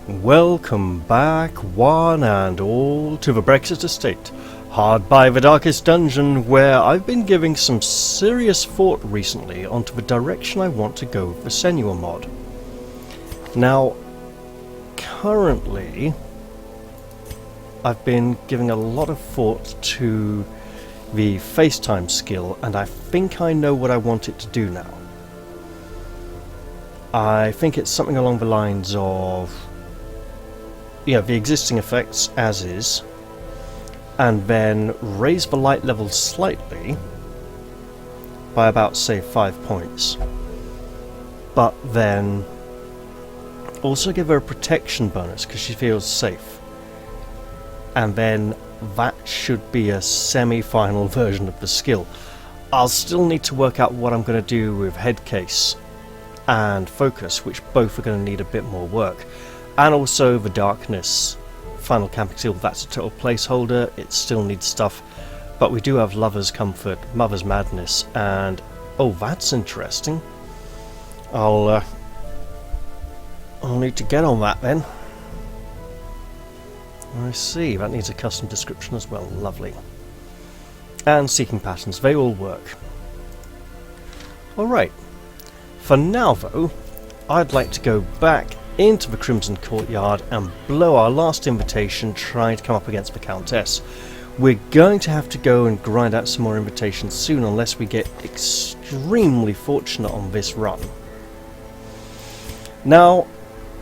Welcome back, one and all, to the Brexit Estate, hard by the darkest dungeon, where I've been giving some serious thought recently onto the direction I want to go with the Senua mod. Now, currently, I've been giving a lot of thought to the FaceTime skill, and I think I know what I want it to do now. I think it's something along the lines of the existing effects as is, and then raise the light level slightly by about, say, 5 points, but then also give her a protection bonus because she feels safe, and then that should be a semi-final version of the skill. I'll still need to work out what I'm going to do with head case and focus, which both are going to need a bit more work. And also the darkness final camping skill, that's a total placeholder, it still needs stuff, but we do have Lover's Comfort, Mother's Madness, and oh, that's interesting. I'll need to get on that then. I see, that needs a custom description as well, lovely. And seeking patterns, they all work. Alright, for now though, I'd like to go back into the Crimson Courtyard and blow our last invitation trying to come up against the Countess. We're going to have to go and grind out some more invitations soon unless we get extremely fortunate on this run. Now,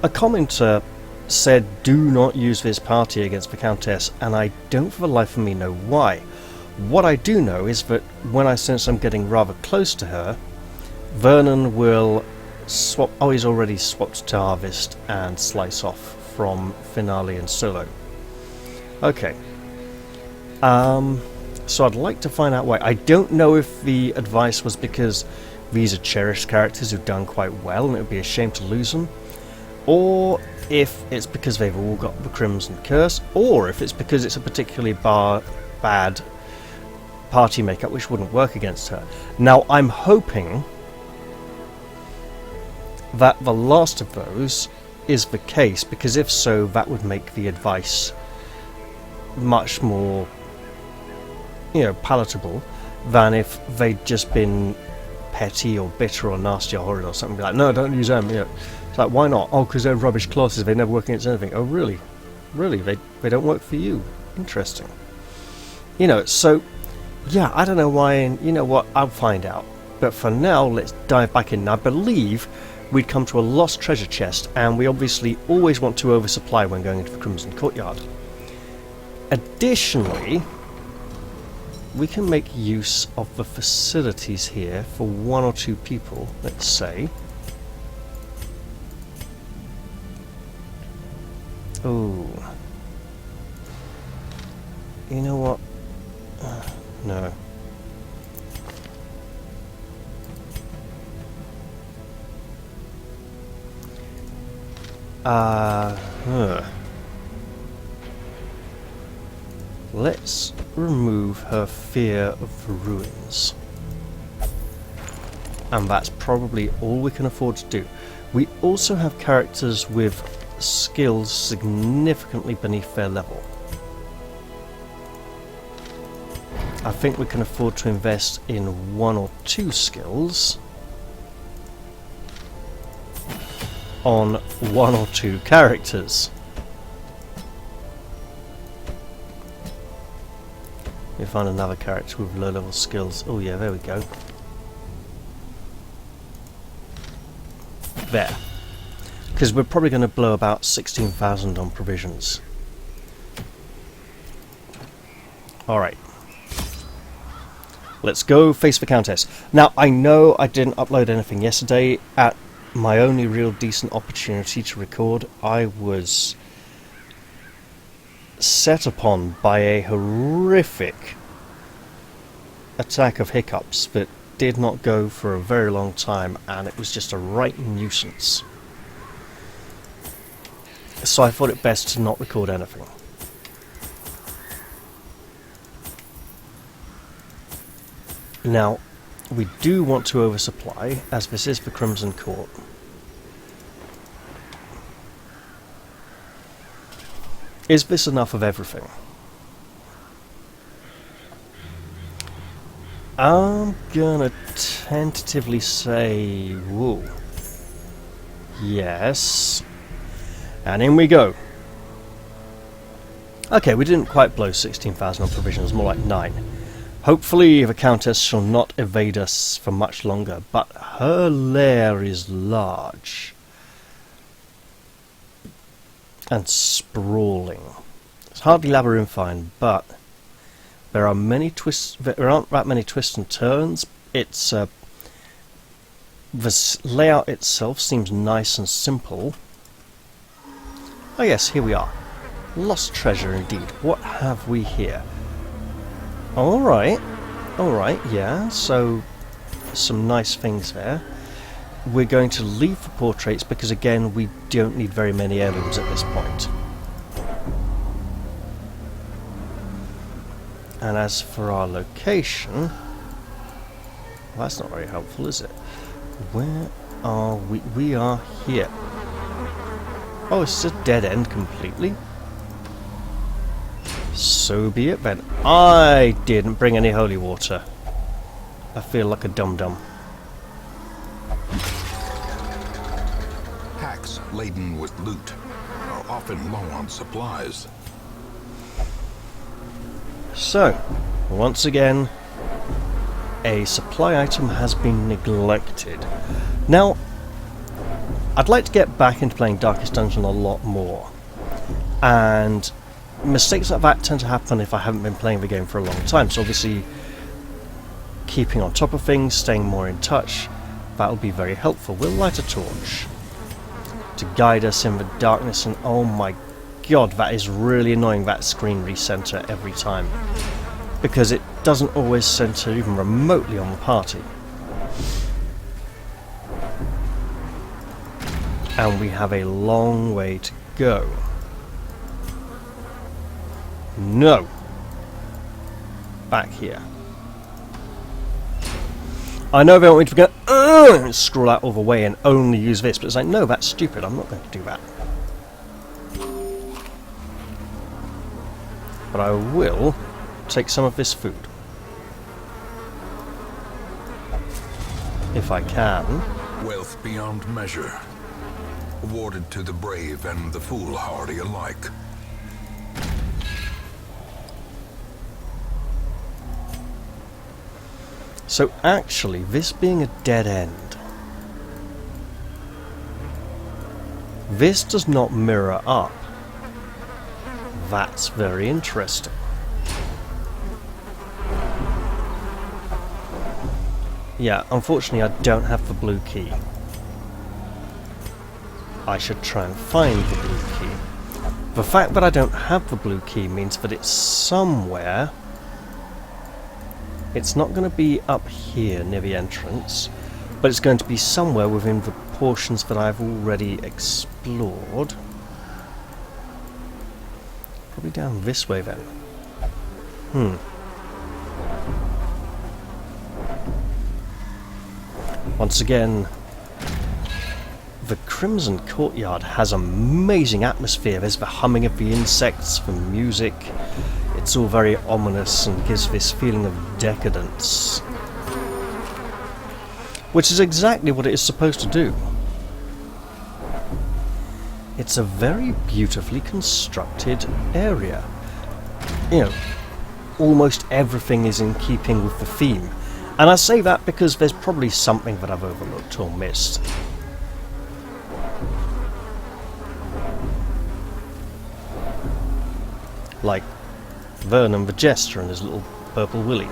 a commenter said do not use this party against the Countess, and I don't for the life of me know why. What I do know is that when I sense I'm getting rather close to her, Vernon will swap. Oh, he's already swapped to Harvest and Slice Off from Finale and Solo. Okay. So I'd like to find out why. I don't know if the advice was because these are cherished characters who've done quite well and it would be a shame to lose them, or if it's because they've all got the Crimson Curse, or if it's because it's a particularly bad party makeup which wouldn't work against her. Now, I'm hoping that the last of those is the case, because if so, that would make the advice much more, palatable than if they'd just been petty or bitter or nasty or horrid or something like, no, don't use them. It's like, why not? Oh, because they're rubbish classes, they never work against anything. Oh, really? They don't work for you? Interesting. So yeah, I don't know why, and you know what, I'll find out. But for now, let's dive back in. I believe we'd come to a lost treasure chest, and we obviously always want to oversupply when going into the Crimson Courtyard. Additionally, we can make use of the facilities here for 1 or 2 people, let's say. Oh. You know what? No. Let's remove her fear of the ruins. And that's probably all we can afford to do. We also have characters with skills significantly beneath their level. I think we can afford to invest in 1 or 2 skills on 1 or 2 characters. We find another character with low level skills. Oh yeah, there we go. There. Because we're probably going to blow about 16,000 on provisions. Alright. Let's go face the Countess. Now, I know I didn't upload anything yesterday. At my only real decent opportunity to record, I was set upon by a horrific attack of hiccups that did not go for a very long time, and it was just a right nuisance. So I thought it best to not record anything. Now, we do want to oversupply, as this is the Crimson Court. Is this enough of everything? I'm gonna tentatively say, whoa. Yes. And in we go. Okay, we didn't quite blow 16,000 on provisions, more like 9. Hopefully the Countess shall not evade us for much longer, but her lair is large. And sprawling. It's hardly labyrinthine, but there are many twists. There aren't that many twists and turns. It's the layout itself seems nice and simple. Oh yes, here we are. Lost treasure indeed. What have we here? Alright, yeah, so some nice things there. We're going to leave the portraits because again we don't need very many heirlooms at this point. And as for our location, well, that's not very helpful, is it? Where are we? We are here. Oh, it's a dead end completely. So be it then. I didn't bring any holy water. I feel like a dum-dum. Packs laden with loot are often low on supplies. So, once again, a supply item has been neglected. Now, I'd like to get back into playing Darkest Dungeon a lot more. And mistakes like that tend to happen if I haven't been playing the game for a long time. So obviously, keeping on top of things, staying more in touch, that'll be very helpful. We'll light a torch to guide us in the darkness, and oh my god, that is really annoying, that screen recenter every time, because it doesn't always center even remotely on the party. And we have a long way to go. No! Back here. I know they want me to go scroll out all the way and only use this, but it's like, no, that's stupid, I'm not going to do that. But I will take some of this food. If I can. Wealth beyond measure, awarded to the brave and the foolhardy alike. So actually, this being a dead end, this does not mirror up. That's very interesting. Yeah, unfortunately I don't have the blue key. I should try and find the blue key. The fact that I don't have the blue key means that it's somewhere. It's not going to be up here near the entrance, but it's going to be somewhere within the portions that I've already explored. Probably down this way then. Once again, the Crimson Courtyard has amazing atmosphere. There's the humming of the insects, the music. It's all very ominous and gives this feeling of decadence. Which is exactly what it is supposed to do. It's a very beautifully constructed area. You know, almost everything is in keeping with the theme. And I say that because there's probably something that I've overlooked or missed. Like Vernon the Jester and his little purple willy.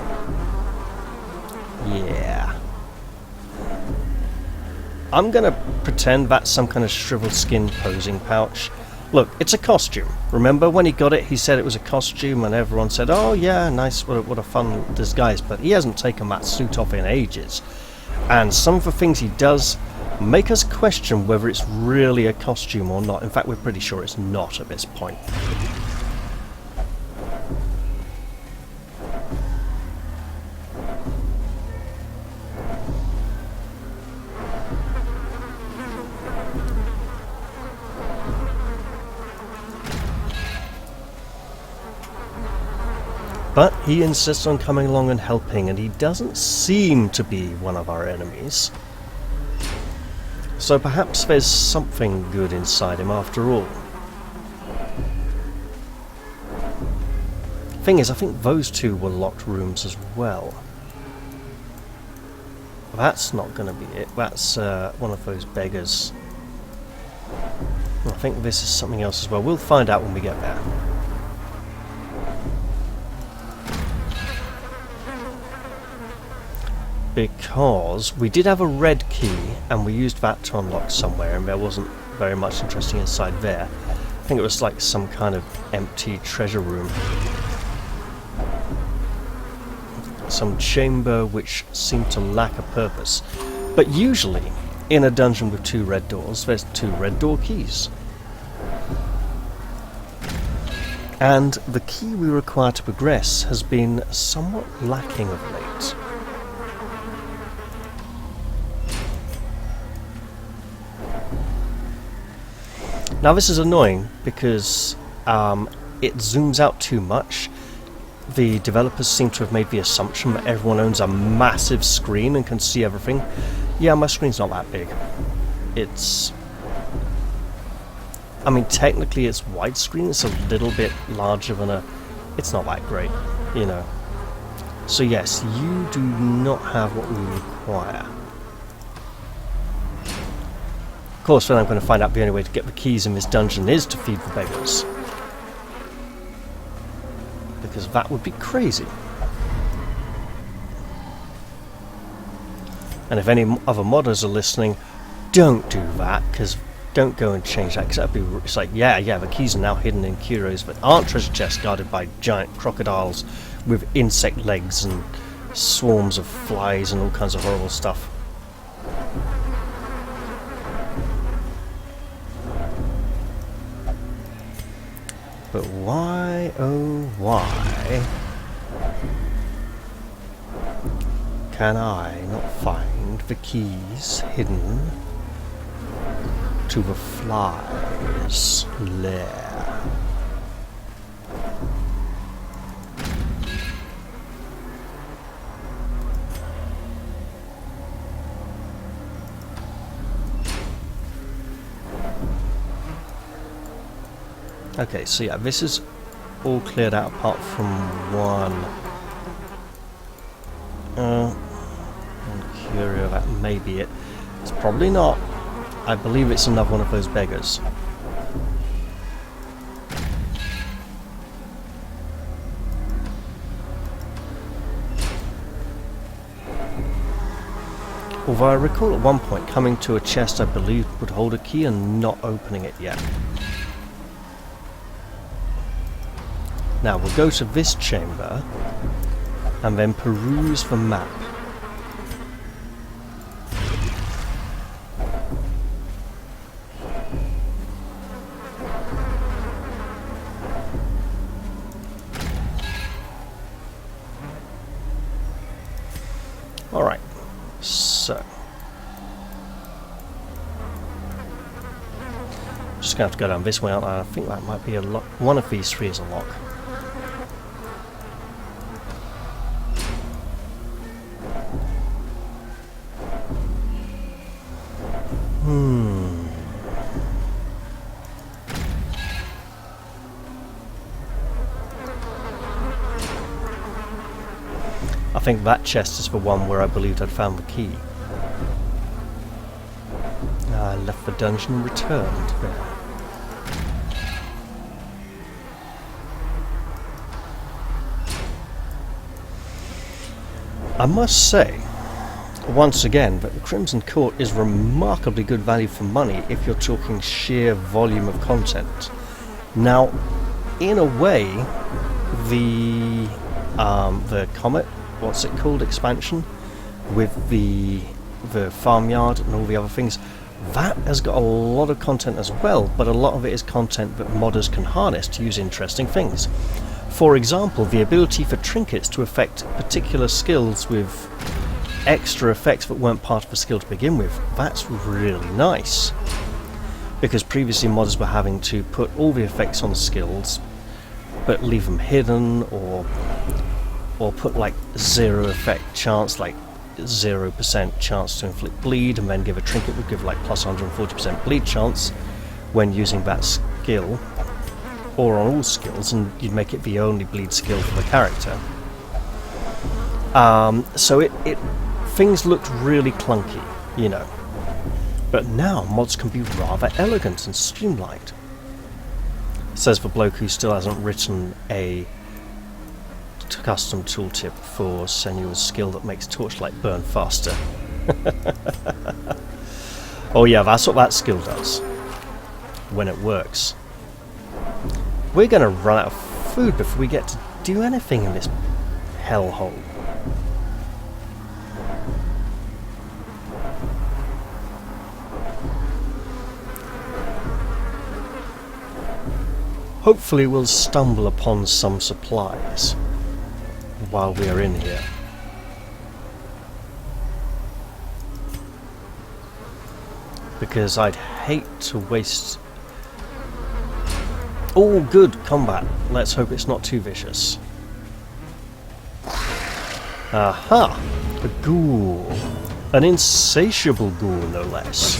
Yeah. I'm gonna pretend that's some kind of shriveled skin posing pouch. Look, it's a costume. Remember when he got it, he said it was a costume and everyone said, oh yeah, nice, what a fun disguise. But he hasn't taken that suit off in ages. And some of the things he does make us question whether it's really a costume or not. In fact, we're pretty sure it's not at this point. But he insists on coming along and helping, and he doesn't seem to be one of our enemies. So perhaps there's something good inside him after all. Thing is, I think those two were locked rooms as well. That's not going to be it. That's one of those beggars. I think this is something else as well. We'll find out when we get there. Because we did have a red key and we used that to unlock somewhere, and there wasn't very much interesting inside there. I think it was like some kind of empty treasure room. Some chamber which seemed to lack a purpose. But usually, in a dungeon with 2 red doors, there's 2 red door keys. And the key we require to progress has been somewhat lacking of late. Now this is annoying because it zooms out too much. The developers seem to have made the assumption that everyone owns a massive screen and can see everything. Yeah, my screen's not that big. It's... I mean, technically it's widescreen, it's a little bit larger than a... It's not that great, you know. So yes, you do not have what we require. Of course, then I'm going to find out the only way to get the keys in this dungeon is to feed the beggars. Because that would be crazy. And if any other modders are listening, don't do that, because don't go and change that, because that'd be... It's like, yeah, the keys are now hidden in curos, but aren't treasure chests guarded by giant crocodiles with insect legs and swarms of flies and all kinds of horrible stuff. But why, oh why, can I not find the keys hidden to the fly's lair? Okay, so yeah, this is all cleared out apart from one. One curio, that may be it. It's probably not. I believe it's another one of those beggars. Although I recall at one point coming to a chest I believed would hold a key and not opening it yet. Now we'll go to this chamber and then peruse the map. Alright, so just gonna have to go down this way, aren't I? I think that might be a lock. One of these 3 is a lock. I think that chest is the one where I believed I'd found the key. I left the dungeon and returned there. I must say, once again, that the Crimson Court is remarkably good value for money if you're talking sheer volume of content. Now, in a way, the Comet, what's it called, expansion, with the farmyard and all the other things, that has got a lot of content as well, but a lot of it is content that modders can harness to use interesting things. For example, the ability for trinkets to affect particular skills with extra effects that weren't part of the skill to begin with. That's really nice. Because previously modders were having to put all the effects on skills but leave them hidden, or put like 0 effect chance, like 0% chance to inflict bleed, and then give a trinket would give like plus 140% bleed chance when using that skill, or on all skills, and you'd make it the only bleed skill for the character. So it things looked really clunky, you know. But now mods can be rather elegant and streamlined. Says the bloke who still hasn't written a custom tooltip for Senua's skill that makes torchlight burn faster. Oh yeah, that's what that skill does when it works. We're gonna run out of food before we get to do anything in this hellhole. Hopefully we'll stumble upon some supplies while we are in here. Because I'd hate to waste... Oh, good combat. Let's hope it's not too vicious. Aha! A ghoul. An insatiable ghoul, no less.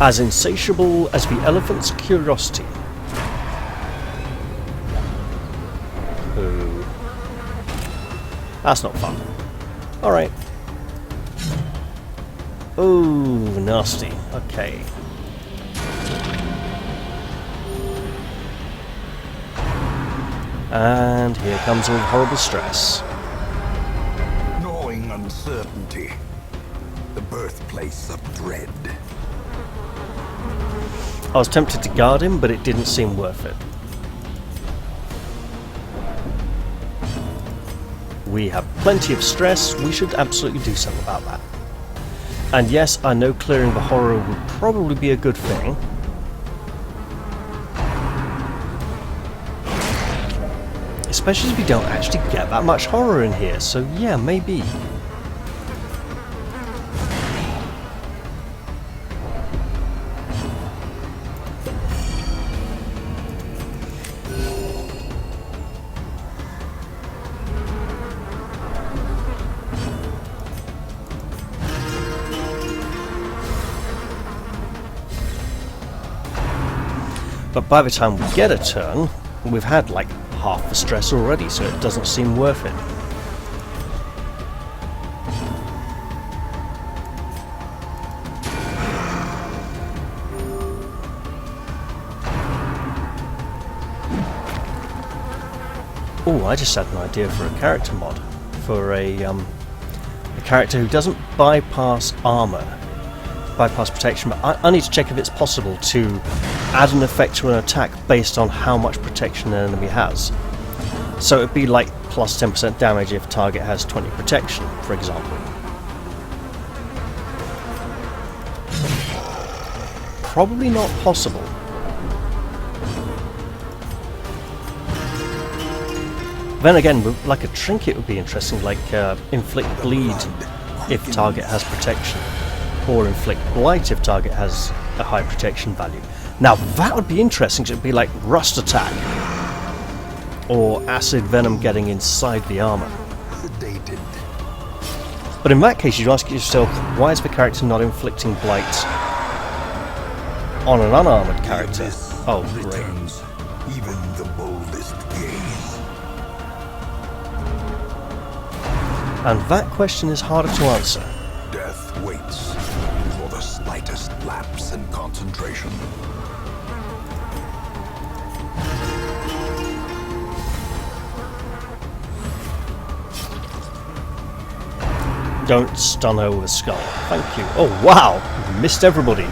As insatiable as the elephant's curiosity. Oh. That's not fun. Alright. Oh, nasty. Okay. And here comes all the horrible stress. Gnawing uncertainty. The birthplace of dread. I was tempted to guard him, but it didn't seem worth it. We have plenty of stress, we should absolutely do something about that. And yes, I know clearing the horror would probably be a good thing. Especially as we don't actually get that much horror in here, so yeah, maybe. But by the time we get a turn, we've had like half the stress already, so it doesn't seem worth it. Oh, I just had an idea for a character mod. For a character who doesn't bypass armor, bypass protection, but I need to check if it's possible to add an effect to an attack based on how much protection an enemy has. So it'd be like plus 10% damage if target has 20 protection, for example. Probably not possible. Then again, like a trinket would be interesting, like inflict bleed if target has protection, or inflict blight if target has a high protection value. Now that would be interesting, because it would be like rust attack, or acid venom getting inside the armor. Sedated. But in that case, you'd ask yourself, why is the character not inflicting blight on an unarmored character? Oh, great. Even the boldest gaze. And that question is harder to answer. Death waits for the slightest lapse in concentration. Don't stun her with a skull. Thank you. Oh, wow! Missed everybody.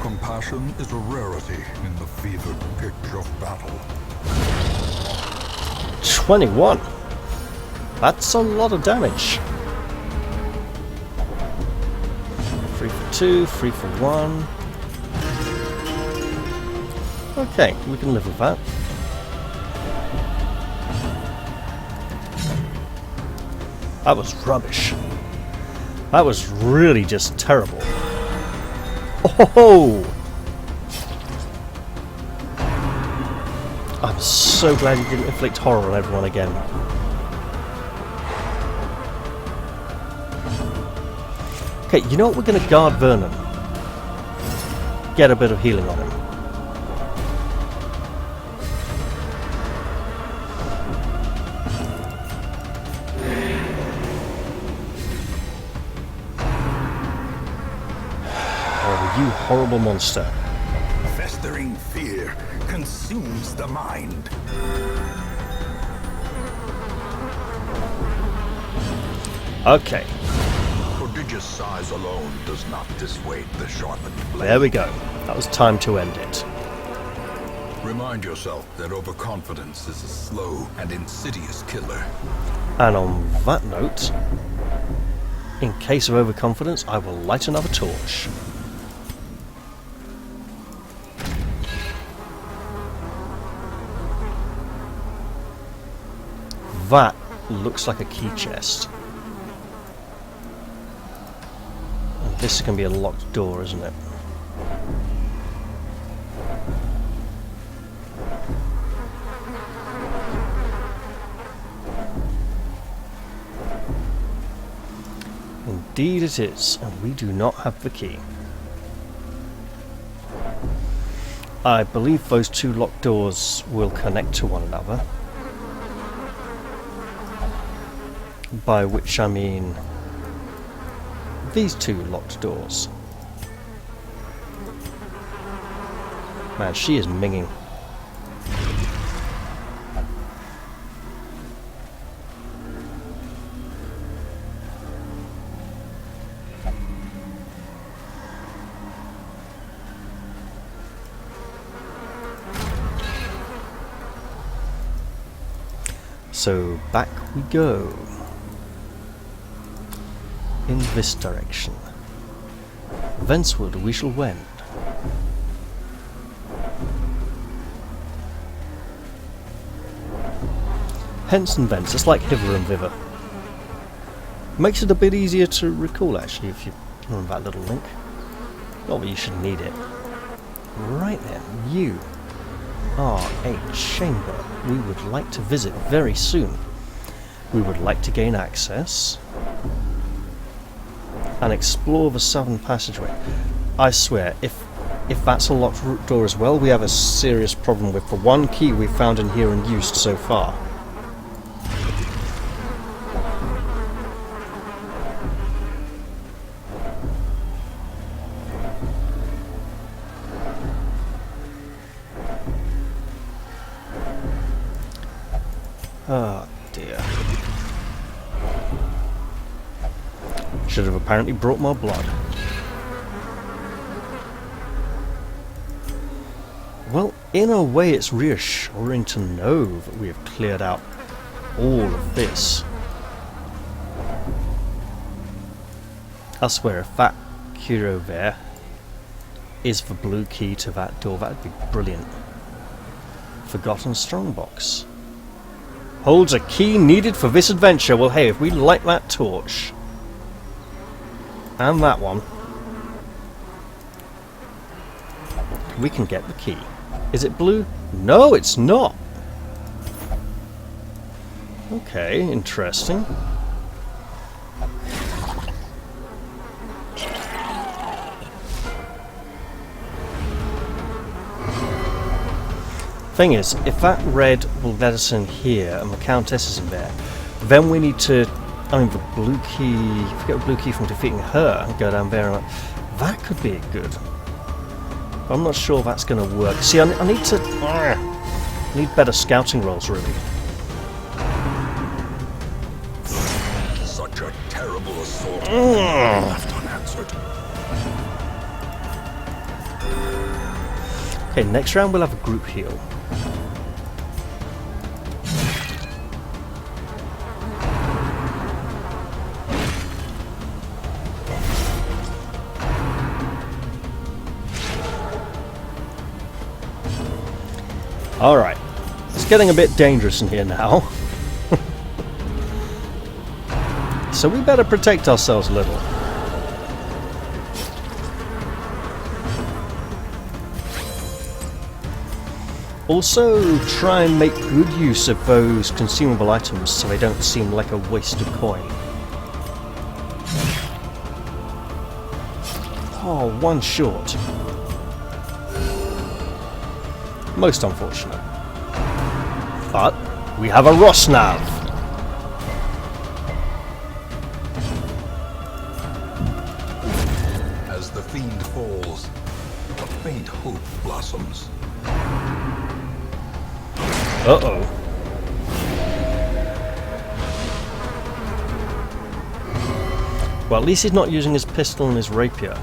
Compassion is a rarity in the fevered pitch of battle. 21. That's a lot of damage. 3 for 2, 3 for 1. Okay, we can live with that. That was rubbish. That was really just terrible. Oh! I'm so glad you didn't inflict horror on everyone again. Okay, you know what? We're going to guard Vernon. Get a bit of healing on him. Oh, you horrible monster. Festering fear consumes the mind. Okay, Prodigious size alone does not dissuade the sharpened blade. there we go. That was time to end it. Remind yourself that overconfidence is a slow and insidious killer. And on that note, in case of overconfidence, I will light another torch. That looks like a key chest. And this is going to be a locked door, isn't it? Indeed it is, and we do not have the key. I believe those two locked doors will connect to one another. By which I mean these two locked doors. Man, she is minging. So back we go. In this direction. Thenceward we shall wend. Hence and thence, it's like hither and thither. Makes it a bit easier to recall actually if you remember that little link. Not that you should need it. Right then, you are a chamber we would like to visit very soon. We would like to gain access and explore the southern passageway. I swear, if that's a locked door as well, we have a serious problem with the one key we've found in here and used so far. Oh dear. Should have apparently brought more blood. Well, in a way it's reassuring to know that we have cleared out all of this. I swear, if that curio there is the blue key to that door, that'd be brilliant. Forgotten strongbox. Holds a key needed for this adventure. Well, hey, if we light that torch and that one, we can get the key. Is it blue? No, it's not. Okay, interesting. Thing is, if that red will let us in here and the Countess is in there, then we need to, I mean, the blue key, forget the blue key from defeating her and go down there and that could be good. But I'm not sure that's going to work. See, I need to, I need better scouting rolls really. Such a terrible assault left unanswered. Okay, next round we'll have a group heal. Alright, it's getting a bit dangerous in here now. so we better protect ourselves a little. Also, try and make good use of those consumable items so they don't seem like a waste of coin. Oh, one short. Most unfortunate. But we have a Rosnav. As the fiend falls, a faint hope blossoms. Uh-oh. Well, at least he's not using his pistol and his rapier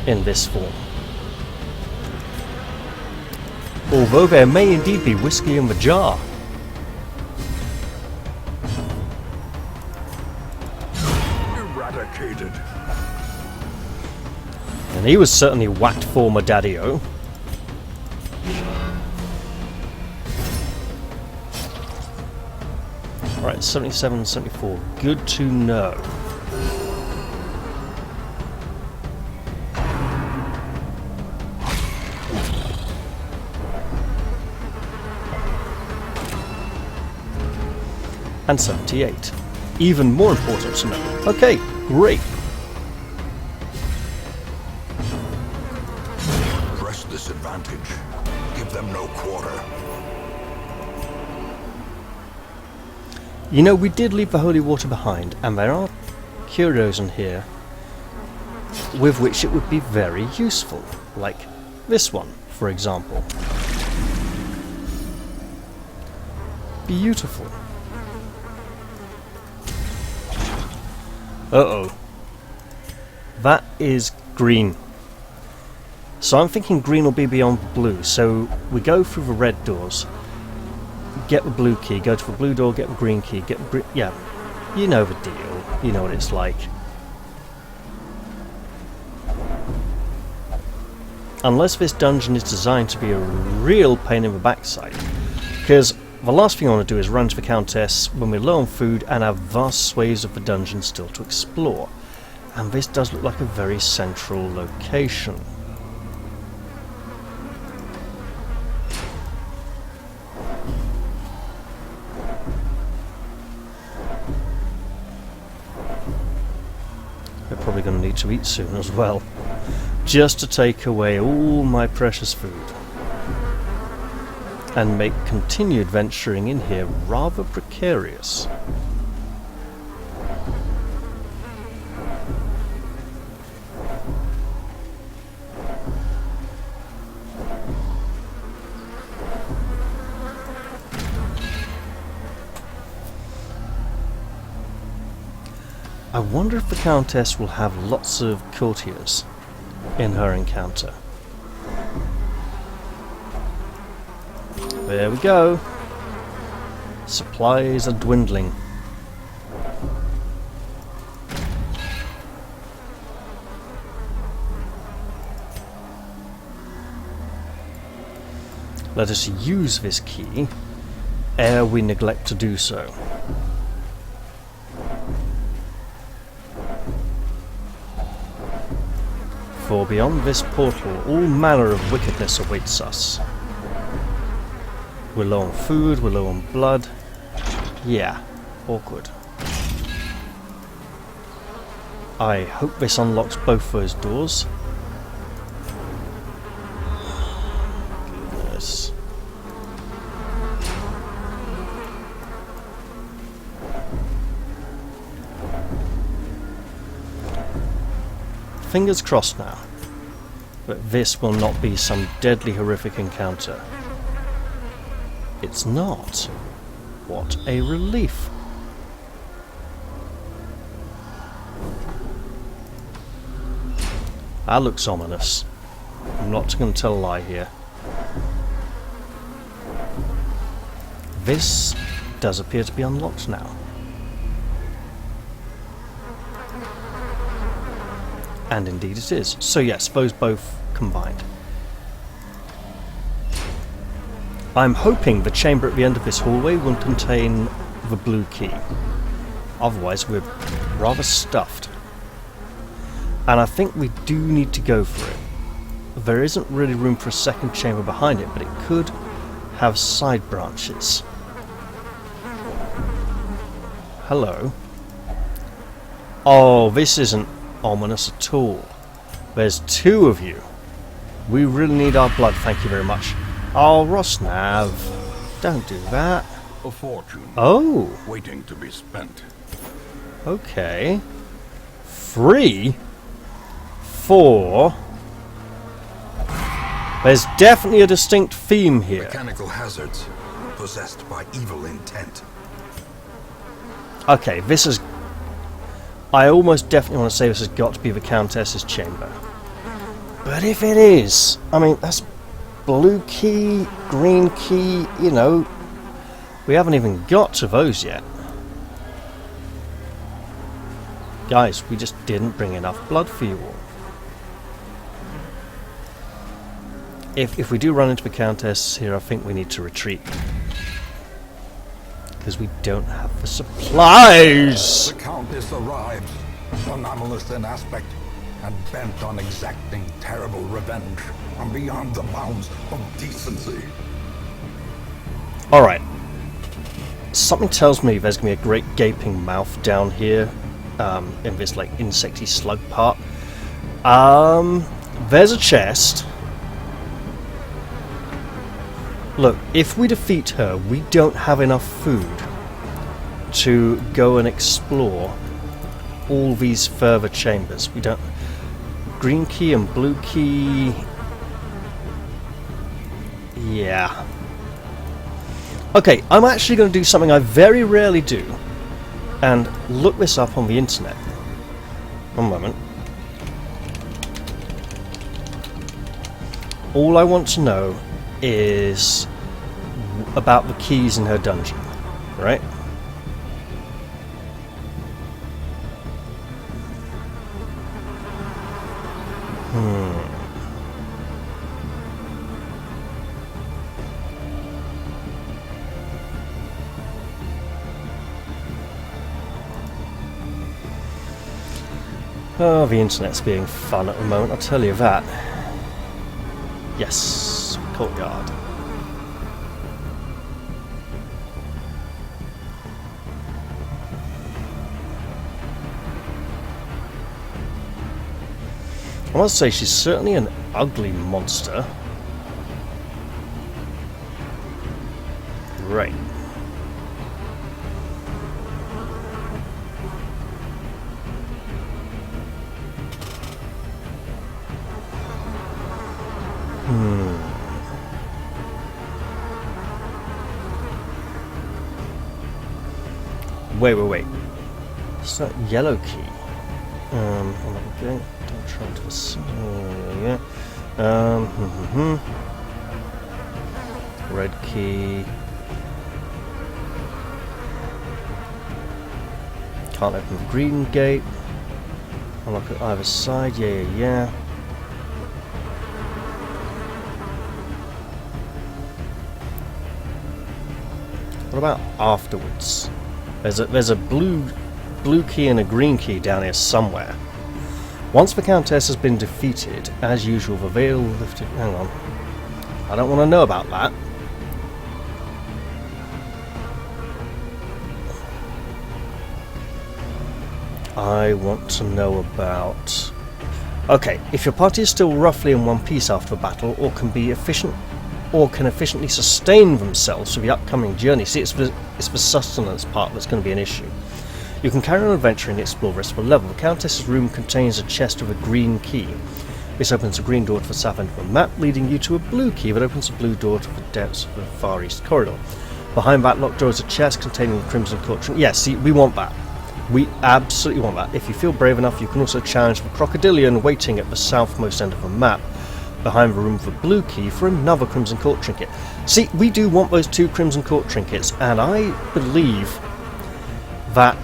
in this form. Although there may indeed be whiskey in the jar. Eradicated. And he was certainly whacked former Daddy-O. Right, 77 and 74. Good to know. And 78. Even more important to know. Okay, great. Press this advantage. Give them no quarter. You know, we did leave the holy water behind, and there are curios in here with which it would be very useful. Like this one, for example. Beautiful. Uh-oh. That is green. So I'm thinking green will be beyond blue. So we go through the red doors, get the blue key, go to the blue door, get the green key, get the green... Yeah, you know the deal. You know what it's like. Unless this dungeon is designed to be a real pain in the backside. Because the last thing I want to do is run to the Countess when we're low on food and have vast swathes of the dungeon still to explore. And this does look like a very central location. We're probably going to need to eat soon as well, just to take away all my precious food and make continued venturing in here rather precarious. I wonder if the Countess will have lots of courtiers in her encounter. There we go. Supplies are dwindling. Let us use this key ere we neglect to do so. For beyond this portal, all manner of wickedness awaits us. We're low on food, we're low on blood. Yeah, awkward. I hope this unlocks both those doors. Goodness. Fingers crossed now, but this will not be some deadly horrific encounter. It's not. What a relief. That looks ominous. I'm not going to tell a lie here. This does appear to be unlocked now. And indeed it is. So yes, those both combined. I'm hoping the chamber at the end of this hallway will contain the blue key. Otherwise, we're rather stuffed. And I think we do need to go for it. There isn't really room for a second chamber behind it, but it could have side branches. Hello. Oh, this isn't ominous at all. There's two of you. We really need our blood, thank you very much. Oh, Rosnav, don't do that. A fortune. Oh, Waiting to be spent. okay. 3, 4. There's definitely a distinct theme here. Mechanical hazards possessed by evil intent. Okay, this is... I almost definitely want to say this has got to be the Countess's chamber. But if it is, I mean, that's blue key, green key, you know. We haven't even got to those yet. Guys, we just didn't bring enough blood for you all. If we do run into the Countess here, I think we need to retreat. Because we don't have the supplies! The Countess arrives, anomalous in aspect, and bent on exacting terrible revenge from beyond the bounds of decency. Alright. Something tells me there's going to be a great gaping mouth down here. In this, like, insecty slug part. There's a chest. Look, if we defeat her, we don't have enough food to go and explore all these further chambers. We don't... Green key and blue key... Yeah. Okay, I'm actually going to do something I very rarely do, and look this up on the internet. One moment. All I want to know is about the keys in her dungeon, right? Oh, the internet's being fun at the moment, I'll tell you that. Yes, courtyard. I must say, she's certainly an ugly monster. Right. Wait. It's that yellow key. Okay. Don't try to yeah. Red key. Can't open the green gate. Unlock at either side. Yeah. What about afterwards? There's a blue key and a green key down here somewhere. Once the Countess has been defeated, as usual, the veil lifted. Hang on. I don't want to know about that. I want to know about... Okay, if your party is still roughly in one piece after a battle, or can efficiently sustain themselves for the upcoming journey. See, it's the sustenance part that's going to be an issue. You can carry on adventuring and explore the rest of the level. The Countess's room contains a chest with a green key. This opens a green door to the south end of the map, leading you to a blue key that opens a blue door to the depths of the far east corridor. Behind that locked door is a chest containing the Crimson Court. Yeah, see, we want that. We absolutely want that. If you feel brave enough, you can also challenge the Crocodilian waiting at the southmost end of the map, behind the room with a blue key, for another Crimson Court trinket. See, we do want those 2 Crimson Court trinkets, and I believe that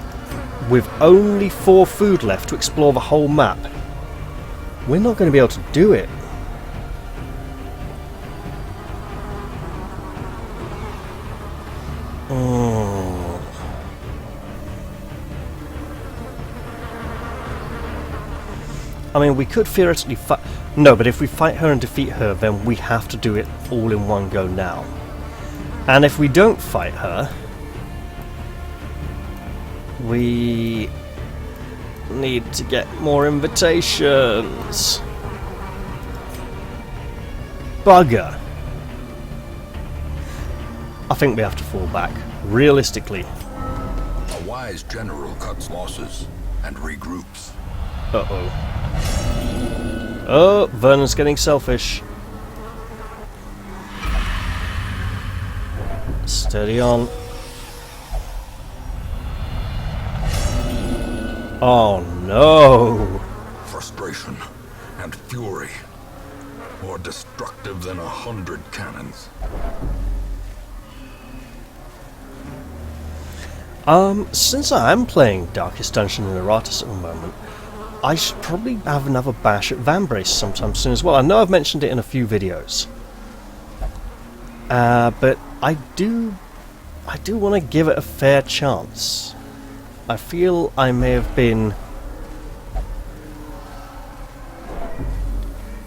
with only 4 food left to explore the whole map, we're not going to be able to do it. I mean, we could theoretically fight... No, but if we fight her and defeat her, then we have to do it all in one go now. And if we don't fight her, we need to get more invitations. Bugger. I think we have to fall back, realistically. A wise general cuts losses and regroups. Uh-oh. Oh, Vernon's getting selfish. Steady on. Oh no! Frustration and fury, more destructive than 100 cannons. Since I am playing Darkest Dungeon in Eratus at the moment, I should probably have another bash at Vambrace sometime soon as well. I know I've mentioned it in a few videos. But I do want to give it a fair chance. I feel I may have been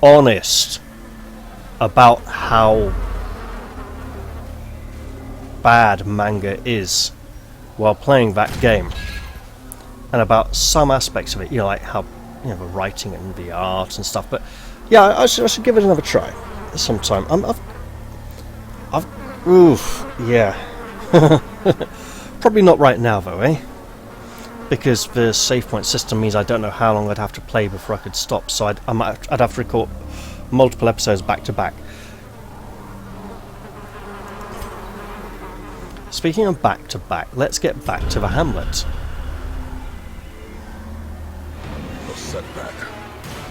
honest about how bad manga is while playing that game, and about some aspects of it, you know, like how, you know, the writing and the art and stuff. But yeah, I should give it another try sometime. Oof, yeah. Probably not right now though, eh? Because the save point system means I don't know how long I'd have to play before I could stop, so I'd have to record multiple episodes back to back. Speaking of back to back, let's get back to the hamlet. A setback,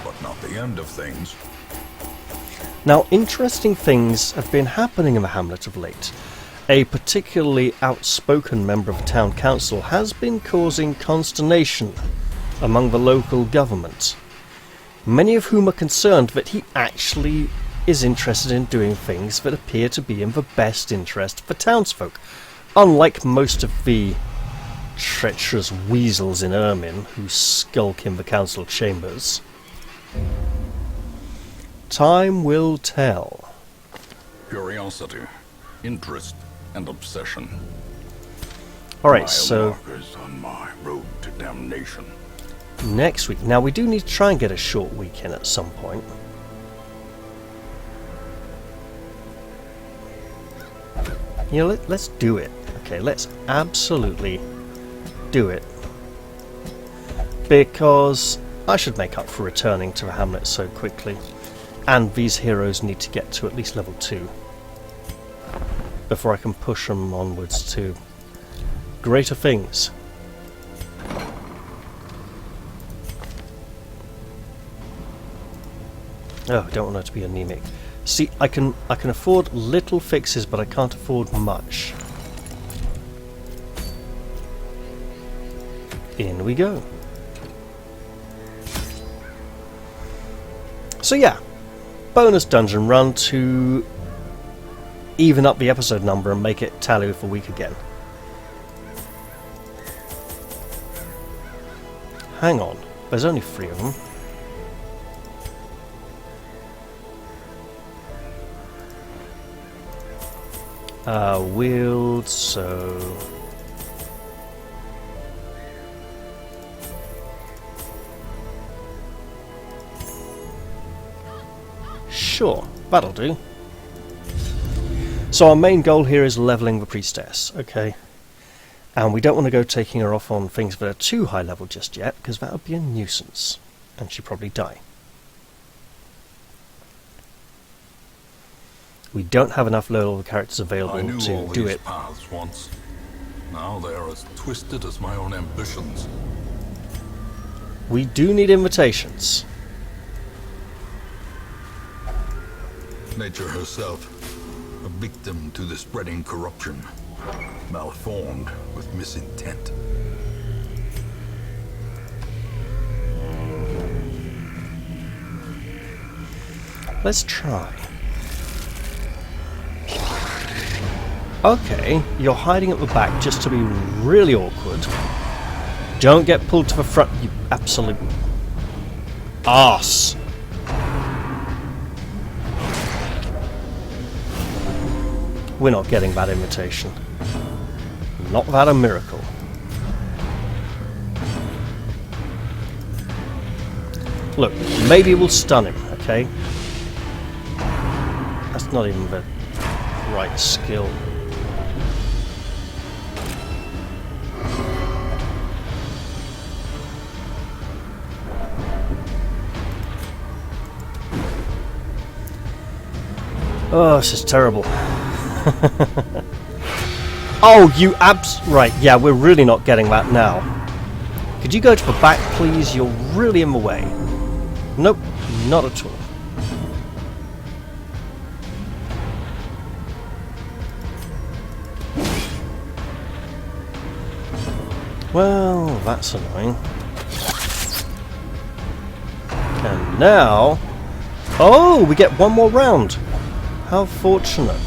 but not the end of things. Now, interesting things have been happening in the hamlet of late. A particularly outspoken member of the town council has been causing consternation among the local government, many of whom are concerned that he actually is interested in doing things that appear to be in the best interest for townsfolk, unlike most of the treacherous weasels in Ermine who skulk in the council chambers. Time will tell. Curiosity, interest, and obsession. Alright, so markers on my road to damnation. next week. Now we do need to try and get a short weekend at some point. You know, let's do it. Okay, let's absolutely do it. Because I should make up for returning to the hamlet so quickly. And these heroes need to get to at least level 2 before I can push them onwards to greater things. Oh, I don't want her to be anemic. See, I can afford little fixes, but I can't afford much. In we go. So yeah, bonus dungeon run to even up the episode number and make it tally with a week again. Hang on, there's only 3 of them. Wield, so... Sure, that'll do. So our main goal here is leveling the priestess, okay? And we don't want to go taking her off on things that are too high level just yet, because that would be a nuisance, and she'd probably die. We don't have enough low-level characters available to do it. Paths once. Now they are as twisted as my own ambitions. We do need invitations. Nature herself, a victim to the spreading corruption, malformed with misintent. Let's try. Okay, you're hiding at the back just to be really awkward. Don't get pulled to the front, you absolute... arse. We're not getting that invitation. Not that a miracle. Look, maybe we'll stun him, okay? That's not even the right skill. Oh, this is terrible. Oh, you right, yeah, we're really not getting that now. Could you go to the back, please? You're really in the way. Nope, not at all. Well, that's annoying. And now... Oh, we get one more round. How fortunate.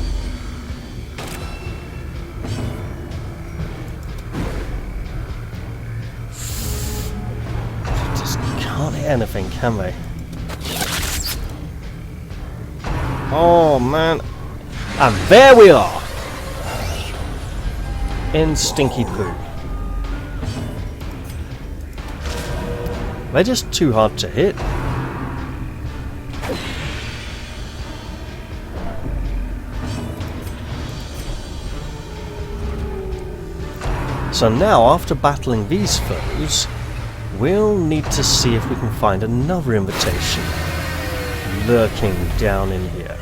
Just can't hit anything, can they? Oh, man. And there we are. In Stinky Poo. They're just too hard to hit. So now, after battling these foes, we'll need to see if we can find another invitation lurking down in here.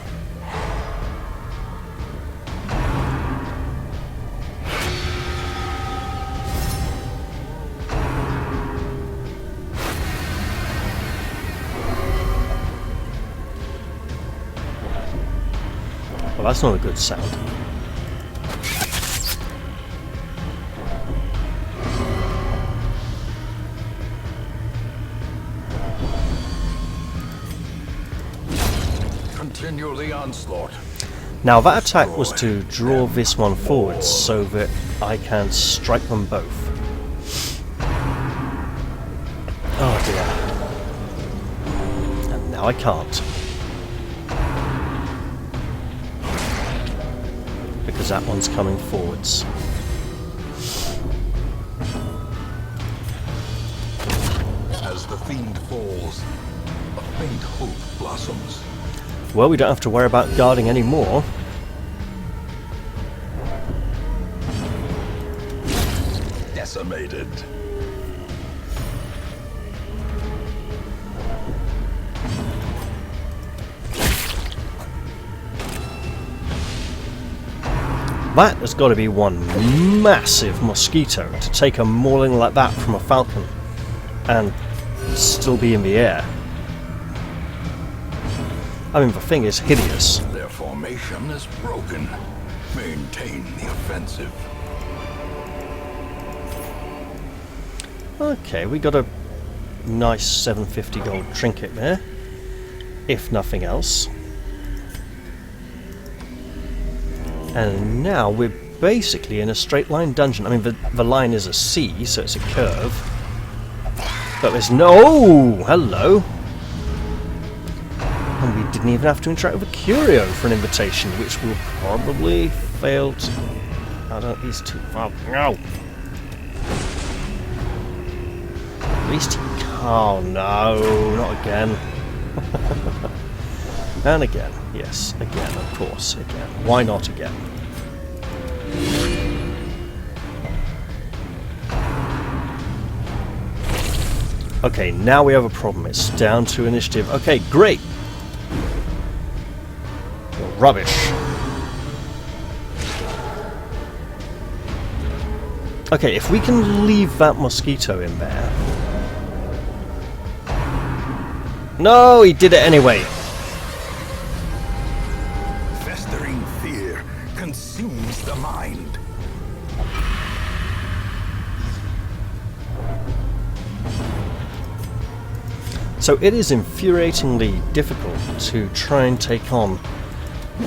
Well, that's not a good sound. Continue the onslaught. Now that attack was to draw this one forwards so that I can strike them both. Oh dear. And now I can't. Because that one's coming forwards. As the fiend falls, a faint hope blossoms. Well, we don't have to worry about guarding anymore. Decimated. That has got to be one massive mosquito to take a mauling like that from a falcon and still be in the air. I mean, the thing is hideous. Their formation is broken. Maintain the offensive. Okay, we got a nice 750 gold trinket there, if nothing else. And now we're basically in a straight line dungeon. I mean, the line is a C, so it's a curve. But there's no... Oh, hello! And we didn't even have to interact with a curio for an invitation, which will probably fail to... I don't... He's too far... No! At least he... Oh, no! Not again. And again. Yes, again, of course, again. Why not again? Okay, now we have a problem. It's down to initiative. Okay, great! Rubbish. Okay, if we can leave that mosquito in there... No, he did it anyway! Festering fear consumes the mind. So it is infuriatingly difficult to try and take on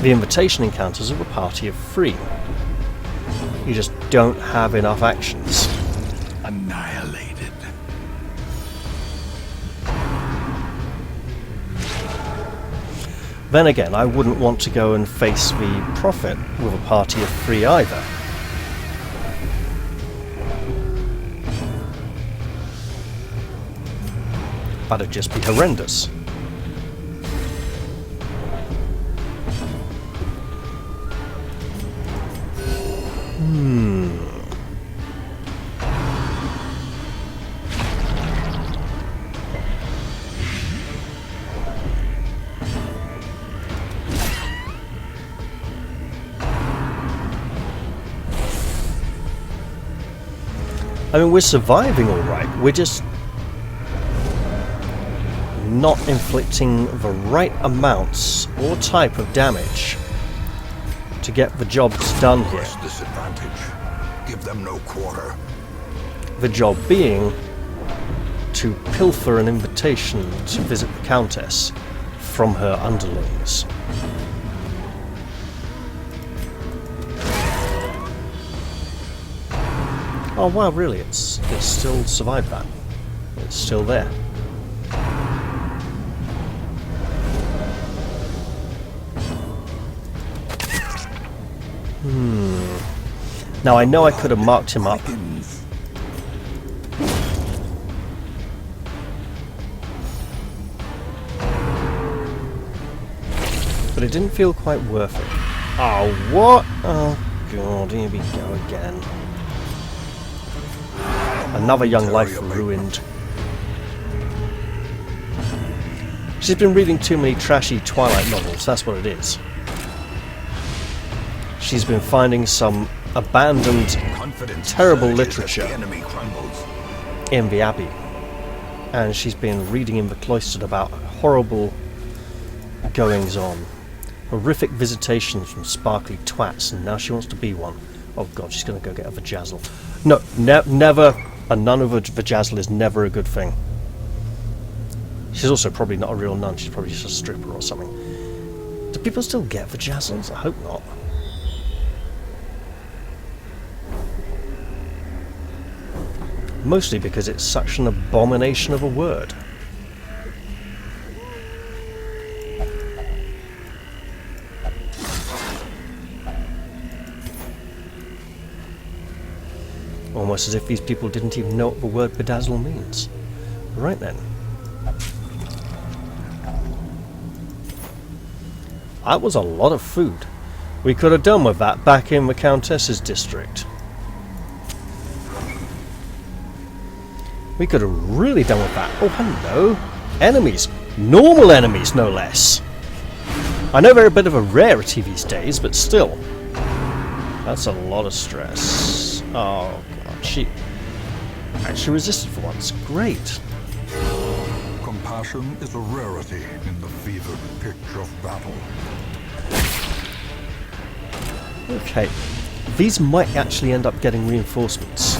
the invitation encounters of a party of 3. You just don't have enough actions. Annihilated. Then again, I wouldn't want to go and face the Prophet with a party of 3 either. That'd just be horrendous. I mean, we're surviving all right. We're just not inflicting the right amounts or type of damage to get the jobs done here. Press disadvantage. Give them no quarter. The job being to pilfer an invitation to visit the Countess from her underlings. Oh wow, really? It's still survived that. It's still there. Now I know I could have marked him up. But it didn't feel quite worth it. Oh, what? Oh god, here we go again. Another young life ruined. She's been reading too many trashy Twilight novels, that's what it is. She's been finding some abandoned, terrible literature in the Abbey. And she's been reading in the cloistered about horrible goings-on. Horrific visitations from sparkly twats, and now she wants to be one. Oh god, she's going to go get a vajazzle. No, never. A nun of a vajazzle is never a good thing. She's also probably not a real nun, she's probably just a stripper or something. Do people still get vajazzles? I hope not. Mostly because it's such an abomination of a word. Almost as if these people didn't even know what the word bedazzle means. Right then. That was a lot of food. We could have done with that back in the Countess's district. We could have really done with that. Oh, hello. Enemies. Normal enemies, no less. I know they're a bit of a rarity these days, but still. That's a lot of stress. Oh, God. She actually resisted for once. Great. Compassion is a rarity in the fevered pitch of battle. Okay. These might actually end up getting reinforcements.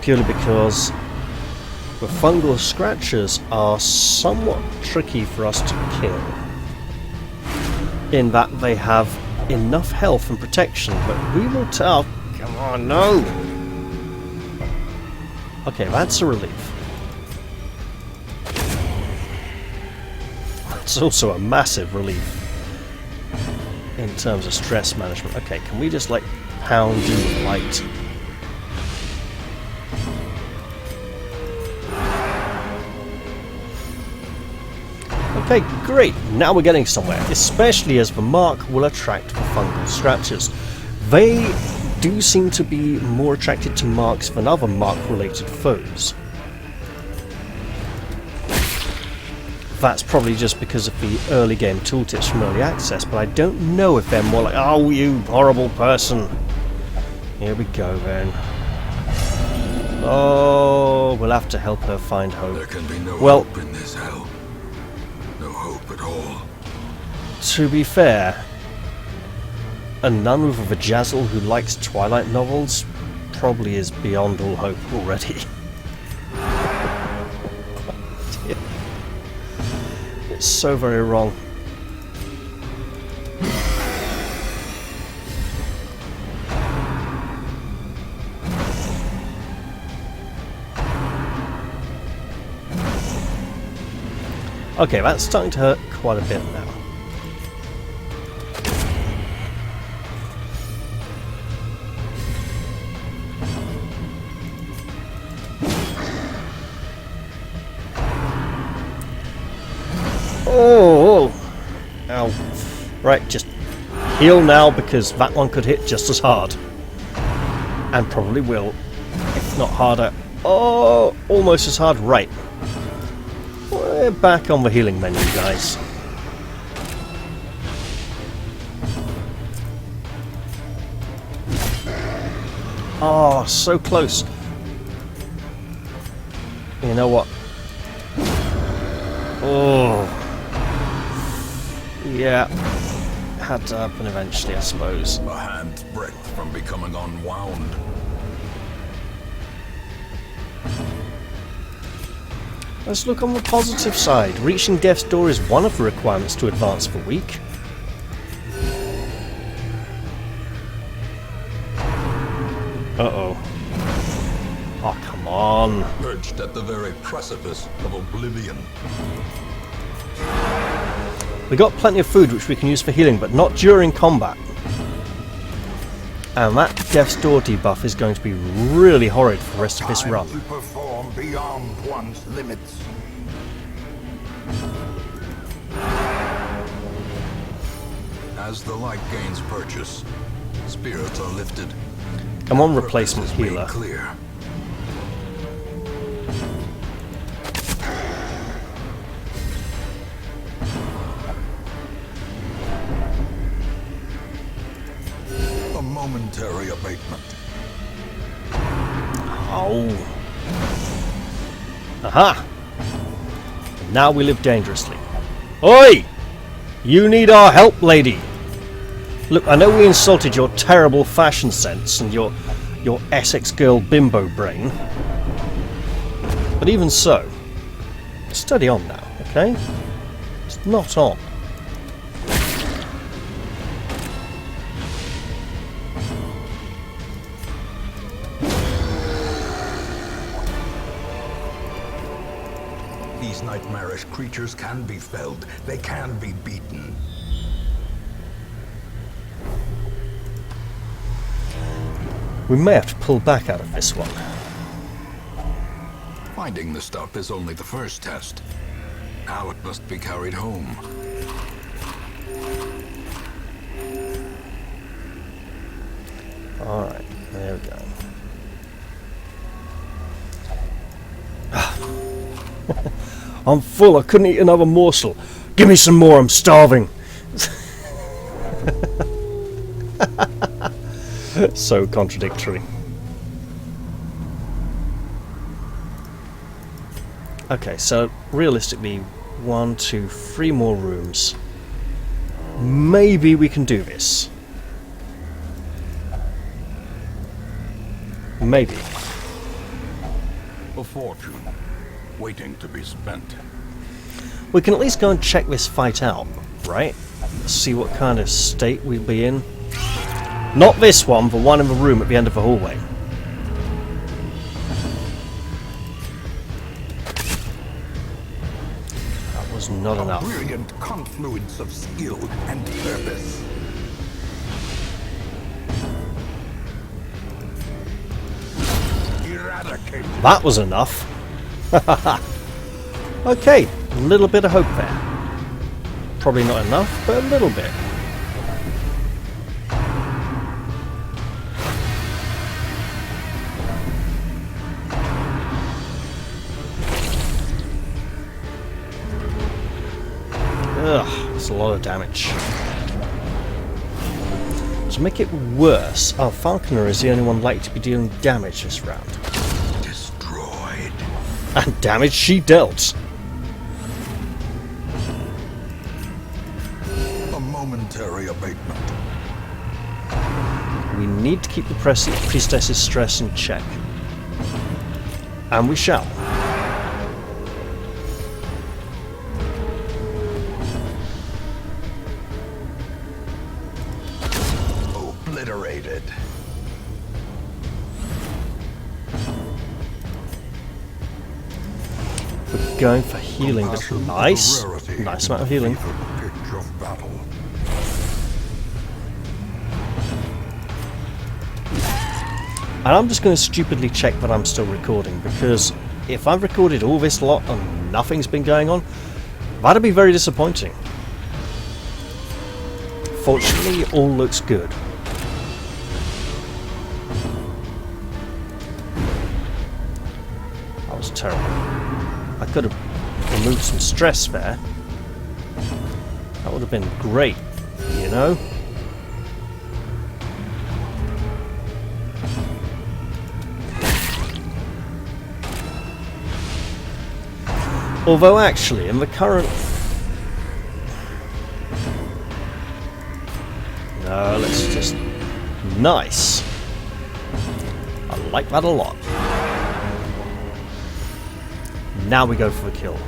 Purely because the fungal scratchers are somewhat tricky for us to kill. In that they have enough health and protection, but we will tell. Come on, no! Okay, that's a relief. It's also a massive relief in terms of stress management. Okay, can we just like pound you with light? Okay, great. Now we're getting somewhere, especially as the mark will attract the fungal scratchers. They do seem to be more attracted to marks than other mark-related foes. That's probably just because of the early game tooltips from early access, but I don't know if they're more like, oh, you horrible person. Here we go then. Oh, we'll have to help her find hope. There can be no well, hope in this hell. No hope at all. To be fair, a nun with a vajazzle who likes Twilight novels probably is beyond all hope already. It's so very wrong. Okay, that's starting to hurt quite a bit now. Oh! Ow. Right, just heal now because that one could hit just as hard. And probably will, if not harder. Oh, almost as hard. Right. We're back on the healing menu, guys. Oh, so close. You know what? Oh. Yeah. Had to happen eventually, I suppose. A hand's breadth from becoming unwound. Let's look on the positive side. Reaching death's door is one of the requirements to advance the week. Uh-oh. Oh, come on. Perched at the very precipice of oblivion. We got plenty of food which we can use for healing, but not during combat. And that Death's Door debuff is going to be really horrid for the rest of this run. To perform beyond one's limits. As the light gains purchase, spirits are lifted. Come on, replacement Purpose is made healer. Clear. A momentary abatement. Oh. Aha! Now we live dangerously. Oi! You need our help, lady! Look, I know we insulted your terrible fashion sense and your Essex girl bimbo brain. But even so, steady on now, okay? It's not on. These nightmarish creatures can be felled. They can be beaten. We may have to pull back out of this one. Finding the stuff is only the first test. Now it must be carried home. Alright, there we go. I'm full, I couldn't eat another morsel. Give me some more, I'm starving. So contradictory. Okay, so realistically, 1, 2, 3 more rooms. Maybe we can do this. Maybe. A fortune, waiting to be spent. We can at least go and check this fight out, right? See what kind of state we'll be in. Not this one, but one in the room at the end of the hallway. That was not A enough. brilliant confluence of skill and purpose. Eradicate. That was enough. Okay, a little bit of hope there. Probably not enough, but a little bit. Ugh, it's a lot of damage. To make it worse, our Falconer is the only one likely to be dealing damage this round. Destroyed. And damage she dealt. A momentary abatement. We need to keep the priestess's stress in check. And we shall. Obliterated. going for healing. But Compassion is a nice. rarity Nice in amount of the healing. fevered pitch of battle. And I'm just going to stupidly check that I'm still recording, because if I've recorded all this lot and nothing's been going on, that'd be very disappointing. Fortunately, all looks good. That was terrible. I could have removed some stress there. That would have been great, you know? Although actually, in the current... No, let's just... Nice. I like that a lot. Now we go for the kill.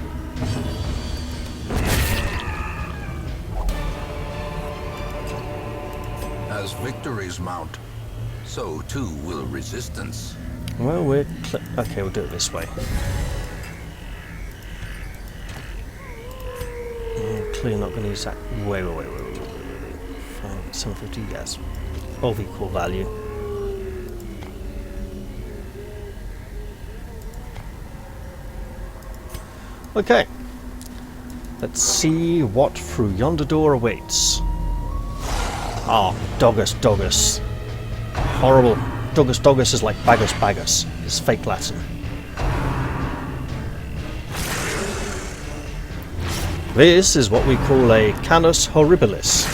As victories mount, so too will resistance. Well, we're... Okay, we'll do it this way. Clearly not going to use that. Wait. 750, yes. Of equal value. Okay. Let's see what through yonder door awaits. Ah, Doggus. Horrible. Doggus is like Bagus. It's fake Latin. This is what we call a Canis Horribilis.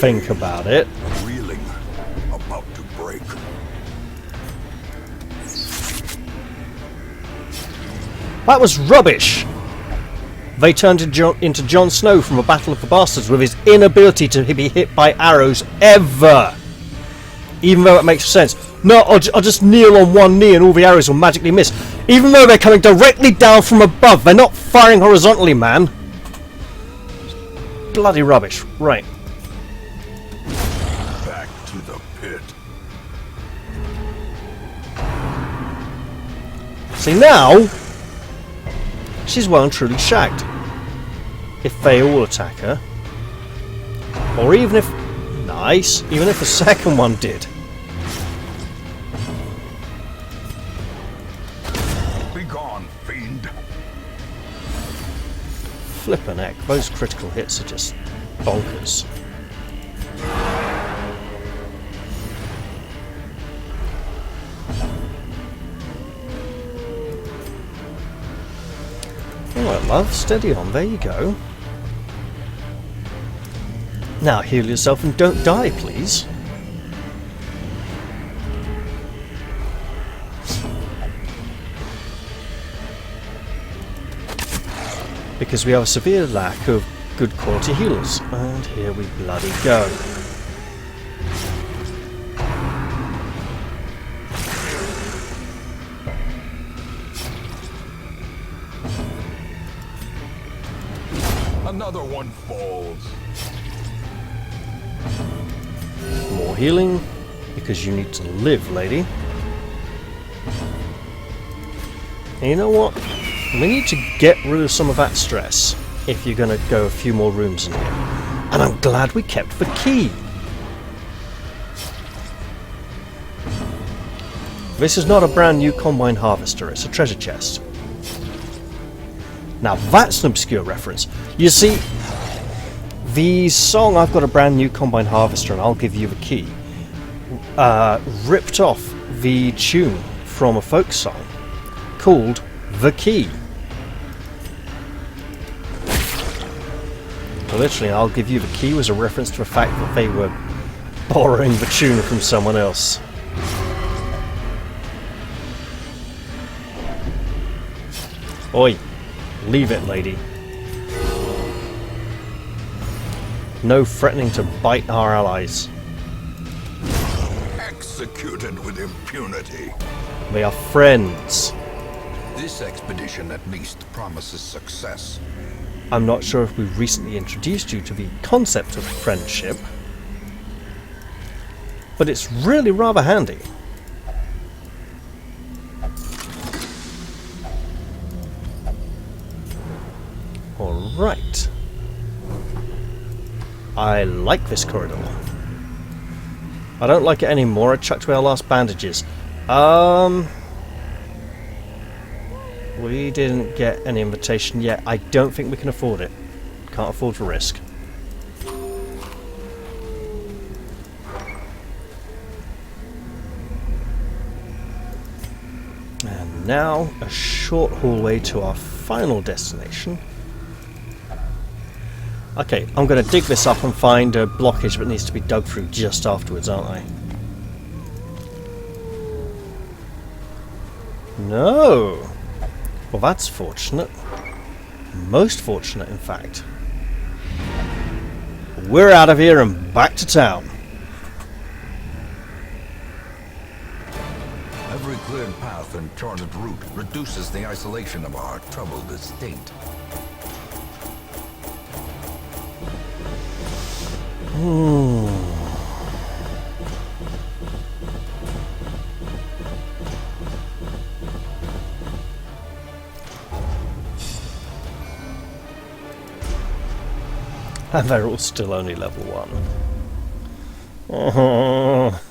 Think about it. Reeling, about to break. That was rubbish! They turned into Jon Snow from a Battle of the Bastards with his inability to be hit by arrows ever! Even though it makes sense. No, I'll just kneel on one knee and all the arrows will magically miss. Even though they're coming directly down from above. They're not firing horizontally, man. Bloody rubbish. Right. Back to the pit. See, now she's well and truly shagged. If they all attack her. Or even if... Nice. Even if the second one did. Be gone, fiend. Flippin' heck. Those critical hits are just bonkers. Alright, love. Steady on. There you go. Now heal yourself and don't die, please. Because we have a severe lack of good quality healers. And here we bloody go. Another one falls. More healing, because you need to live, lady. And you know what? We need to get rid of some of that stress if you're going to go a few more rooms in here. And I'm glad we kept the key. This is not a brand new combine harvester, it's a treasure chest. Now that's an obscure reference. You see, the song I've Got a Brand New Combine Harvester and I'll Give You the Key ripped off the tune from a folk song called The Key. Literally, I'll Give You the Key was a reference to the fact that they were borrowing the tune from someone else. Oi, leave it, lady. No threatening to bite our allies. Executed with impunity. We are friends. This expedition at least promises success. I'm not sure if we've recently introduced you to the concept of friendship, but it's really rather handy. Right. I like this corridor. I don't like it anymore. I chucked away our last bandages. We didn't get an invitation yet. I don't think we can afford it. Can't afford to risk. And now a short hallway to our final destination. Okay, I'm going to dig this up and find a blockage that needs to be dug through just afterwards, aren't I? No! Well, that's fortunate. Most fortunate, in fact. We're out of here and back to town. Every cleared path and charted route reduces the isolation of our troubled estate. And they're all still only level 1.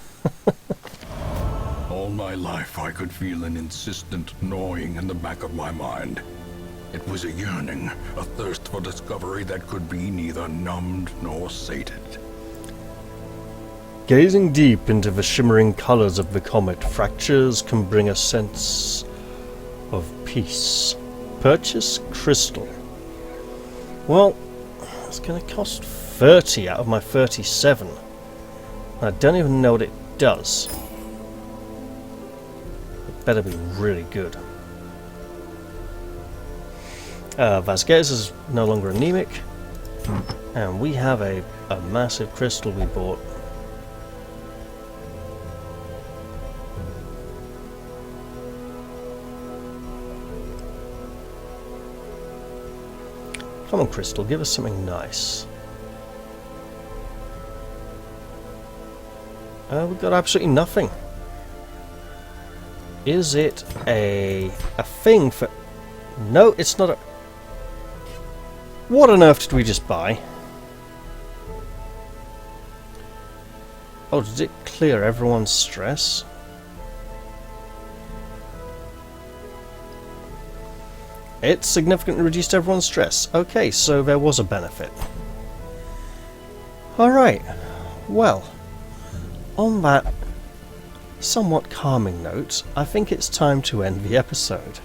All my life I could feel an insistent gnawing in the back of my mind. It was a yearning, a thirst for discovery that could be neither numbed nor sated. Gazing deep into the shimmering colours of the comet, fractures can bring a sense of peace. Purchase crystal. Well, it's going to cost 30 out of my 37. I don't even know what it does. It better be really good. Vasquez is no longer anemic. And we have a massive crystal we bought. Come on, Crystal, give us something nice. We've got absolutely nothing. Is it a thing for... No, it's not a... What on earth did we just buy? Oh, did it clear everyone's stress? It significantly reduced everyone's stress. Okay, so there was a benefit. Alright, well, on that somewhat calming note, I think it's time to end the episode.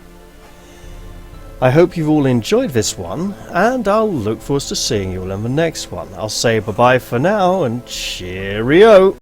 I hope you've all enjoyed this one, and I'll look forward to seeing you all in the next one. I'll say bye-bye for now, and cheerio!